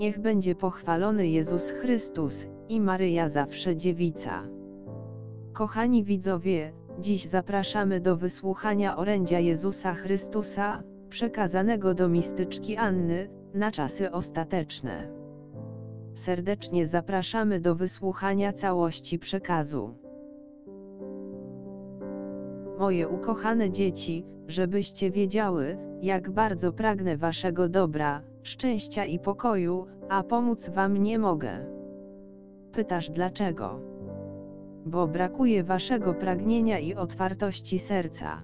Niech będzie pochwalony Jezus Chrystus i Maryja zawsze dziewica. Kochani widzowie, dziś zapraszamy do wysłuchania orędzia Jezusa Chrystusa, przekazanego do mistyczki Anny, na czasy ostateczne. Serdecznie zapraszamy do wysłuchania całości przekazu. Moje ukochane dzieci, żebyście wiedziały, jak bardzo pragnę waszego dobra, szczęścia i pokoju, a pomóc wam nie mogę. Pytasz dlaczego? Bo brakuje waszego pragnienia i otwartości serca.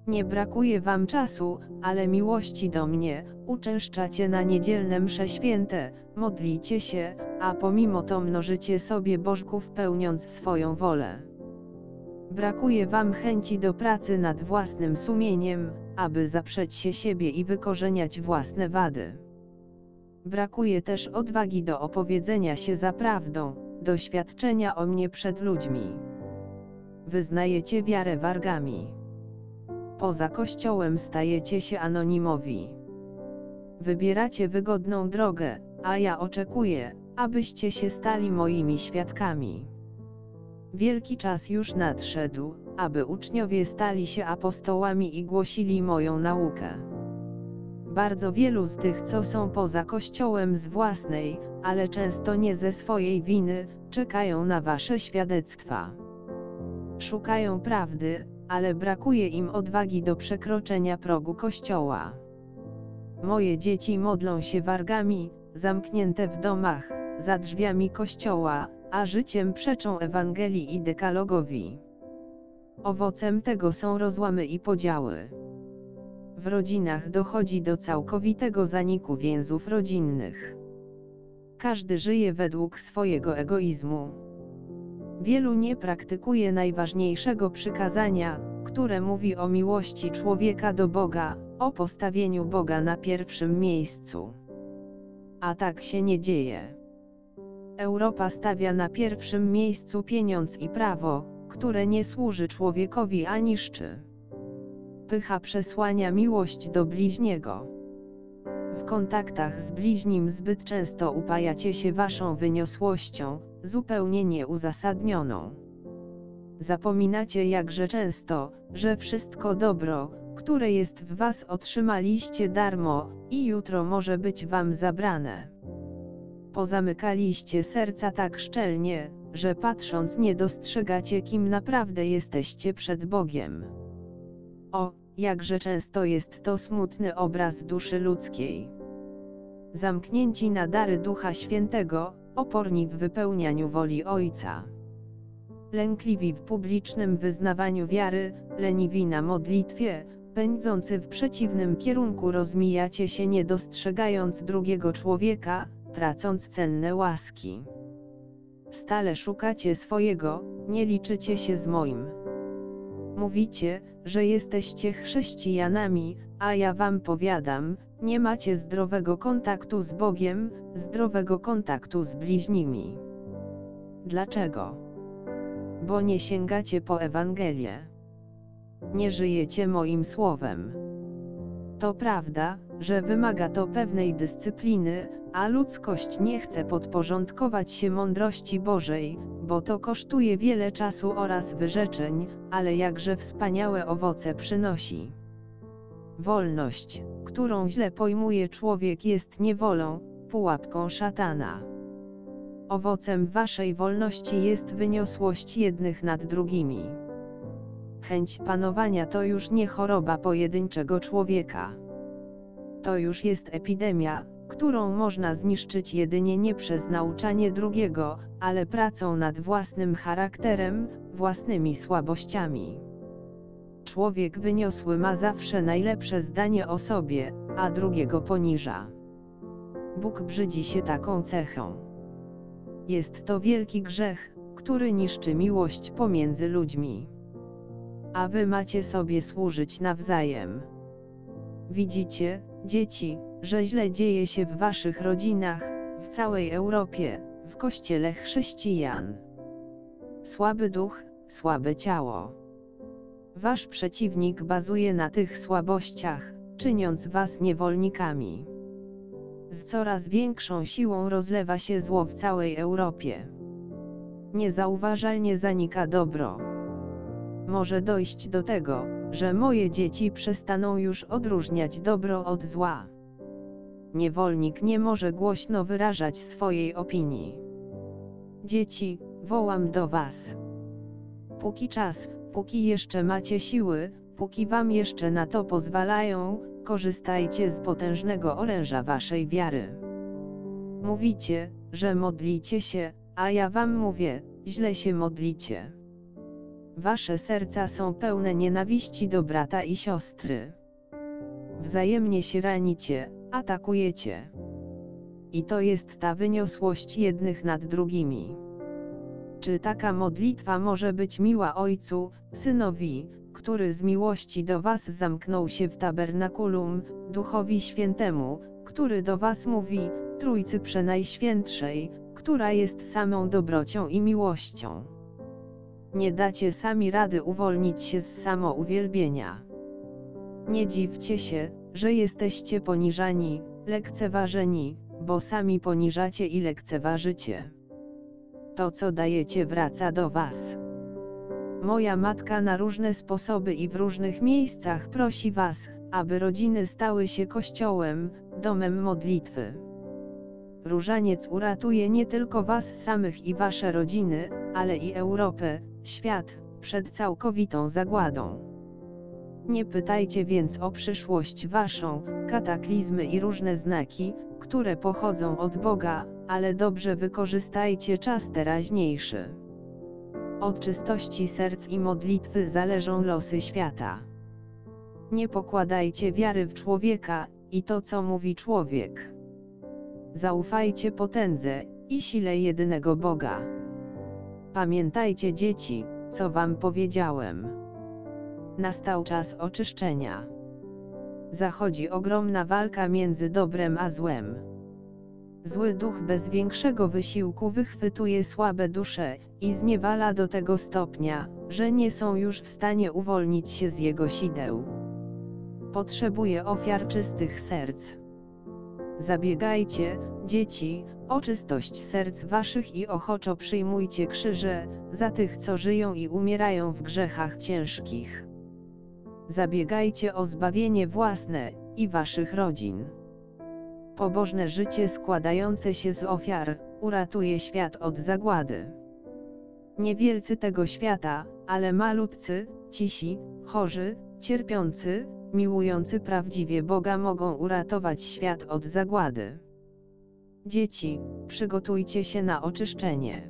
Nie brakuje wam czasu, ale miłości do mnie, uczęszczacie na niedzielne msze święte, modlicie się, a pomimo to mnożycie sobie bożków pełniąc swoją wolę. Brakuje wam chęci do pracy nad własnym sumieniem, aby zaprzeć się siebie i wykorzeniać własne wady. Brakuje też odwagi do opowiedzenia się za prawdą, doświadczenia o mnie przed ludźmi. Wyznajecie wiarę wargami. Poza Kościołem stajecie się anonimowi. Wybieracie wygodną drogę, a ja oczekuję, abyście się stali moimi świadkami. Wielki czas już nadszedł, aby uczniowie stali się apostołami i głosili moją naukę. Bardzo wielu z tych, co są poza Kościołem z własnej, ale często nie ze swojej winy, czekają na wasze świadectwa. Szukają prawdy, ale brakuje im odwagi do przekroczenia progu Kościoła. Moje dzieci modlą się wargami, zamknięte w domach, za drzwiami Kościoła, a życiem przeczą Ewangelii i dekalogowi. Owocem tego są rozłamy i podziały. W rodzinach dochodzi do całkowitego zaniku więzów rodzinnych. Każdy żyje według swojego egoizmu. Wielu nie praktykuje najważniejszego przykazania, które mówi o miłości człowieka do Boga, o postawieniu Boga na pierwszym miejscu. A tak się nie dzieje. Europa stawia na pierwszym miejscu pieniądz i prawo, które nie służy człowiekowi a niszczy. Pycha przesłania miłość do bliźniego. W kontaktach z bliźnim zbyt często upajacie się waszą wyniosłością, zupełnie nieuzasadnioną. Zapominacie jakże często, że wszystko dobro, które jest w was otrzymaliście darmo, i jutro może być wam zabrane. Pozamykaliście serca tak szczelnie, że patrząc nie dostrzegacie, kim naprawdę jesteście przed Bogiem. O, jakże często jest to smutny obraz duszy ludzkiej. Zamknięci na dary Ducha Świętego, oporni w wypełnianiu woli Ojca. Lękliwi w publicznym wyznawaniu wiary, leniwi na modlitwie, pędzący w przeciwnym kierunku rozmijacie się nie dostrzegając drugiego człowieka, tracąc cenne łaski. Stale szukacie swojego, nie liczycie się z moim. Mówicie, że jesteście chrześcijanami, a ja wam powiadam, nie macie zdrowego kontaktu z Bogiem, zdrowego kontaktu z bliźnimi. Dlaczego? Bo nie sięgacie po Ewangelię. Nie żyjecie moim słowem. To prawda, że wymaga to pewnej dyscypliny, a ludzkość nie chce podporządkować się mądrości Bożej, bo to kosztuje wiele czasu oraz wyrzeczeń, ale jakże wspaniałe owoce przynosi. Wolność, którą źle pojmuje człowiek, jest niewolą, pułapką szatana. Owocem waszej wolności jest wyniosłość jednych nad drugimi. Chęć panowania to już nie choroba pojedynczego człowieka. To już jest epidemia, którą można zniszczyć jedynie nie przez nauczanie drugiego, ale pracą nad własnym charakterem, własnymi słabościami. Człowiek wyniosły ma zawsze najlepsze zdanie o sobie, a drugiego poniża. Bóg brzydzi się taką cechą. Jest to wielki grzech, który niszczy miłość pomiędzy ludźmi. A wy macie sobie służyć nawzajem. Widzicie, dzieci, że źle dzieje się w waszych rodzinach, w całej Europie, w Kościele chrześcijan. Słaby duch, słabe ciało. Wasz przeciwnik bazuje na tych słabościach, czyniąc was niewolnikami. Z coraz większą siłą rozlewa się zło w całej Europie. Niezauważalnie zanika dobro. Może dojść do tego, że moje dzieci przestaną już odróżniać dobro od zła. Niewolnik nie może głośno wyrażać swojej opinii. Dzieci, wołam do was. Póki czas, póki jeszcze macie siły, póki wam jeszcze na to pozwalają, korzystajcie z potężnego oręża waszej wiary. Mówicie, że modlicie się, a ja wam mówię, źle się modlicie. Wasze serca są pełne nienawiści do brata i siostry. Wzajemnie się ranicie, atakujecie. I to jest ta wyniosłość jednych nad drugimi. Czy taka modlitwa może być miła Ojcu, Synowi, który z miłości do was zamknął się w tabernakulum, Duchowi Świętemu, który do was mówi, Trójcy Przenajświętszej, która jest samą dobrocią i miłością? Nie dacie sami rady uwolnić się z samouwielbienia. Nie dziwcie się, że jesteście poniżani, lekceważeni, bo sami poniżacie i lekceważycie. To, co dajecie, wraca do was. Moja matka na różne sposoby i w różnych miejscach prosi was, aby rodziny stały się kościołem, domem modlitwy. Różaniec uratuje nie tylko was samych i wasze rodziny, ale i Europę, świat, przed całkowitą zagładą. Nie pytajcie więc o przyszłość waszą, kataklizmy i różne znaki, które pochodzą od Boga, ale dobrze wykorzystajcie czas teraźniejszy. Od czystości serc i modlitwy zależą losy świata. Nie pokładajcie wiary w człowieka i to, co mówi człowiek. Zaufajcie potędze i sile jedynego Boga. Pamiętajcie, dzieci, co wam powiedziałem. Nastał czas oczyszczenia. Zachodzi ogromna walka między dobrem a złem. Zły duch bez większego wysiłku wychwytuje słabe dusze i zniewala do tego stopnia, że nie są już w stanie uwolnić się z jego sideł. Potrzebuje ofiar czystych serc. Zabiegajcie, dzieci, o czystość serc waszych i ochoczo przyjmujcie krzyże, za tych, co żyją i umierają w grzechach ciężkich. Zabiegajcie o zbawienie własne i waszych rodzin. Pobożne życie składające się z ofiar uratuje świat od zagłady. Niewielcy tego świata, ale malutcy, cisi, chorzy, cierpiący, miłujący prawdziwie Boga mogą uratować świat od zagłady. Dzieci, przygotujcie się na oczyszczenie.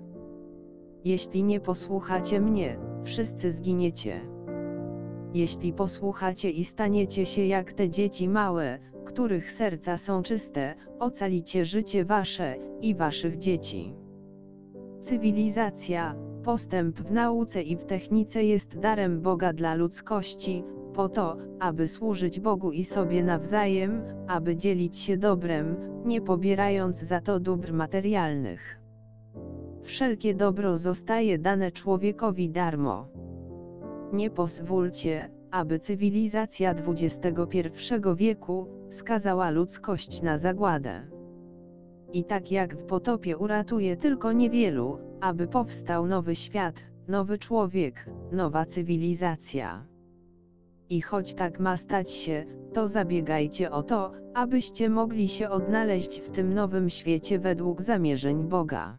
Jeśli nie posłuchacie mnie, wszyscy zginiecie. Jeśli posłuchacie i staniecie się jak te dzieci małe, których serca są czyste, ocalicie życie wasze i waszych dzieci. Cywilizacja, postęp w nauce i w technice jest darem Boga dla ludzkości, po to, aby służyć Bogu i sobie nawzajem, aby dzielić się dobrem, nie pobierając za to dóbr materialnych. Wszelkie dobro zostaje dane człowiekowi darmo. Nie pozwólcie, aby cywilizacja XXI wieku skazała ludzkość na zagładę. I tak jak w potopie uratuje tylko niewielu, aby powstał nowy świat, nowy człowiek, nowa cywilizacja. I choć tak ma stać się, to zabiegajcie o to, abyście mogli się odnaleźć w tym nowym świecie według zamierzeń Boga.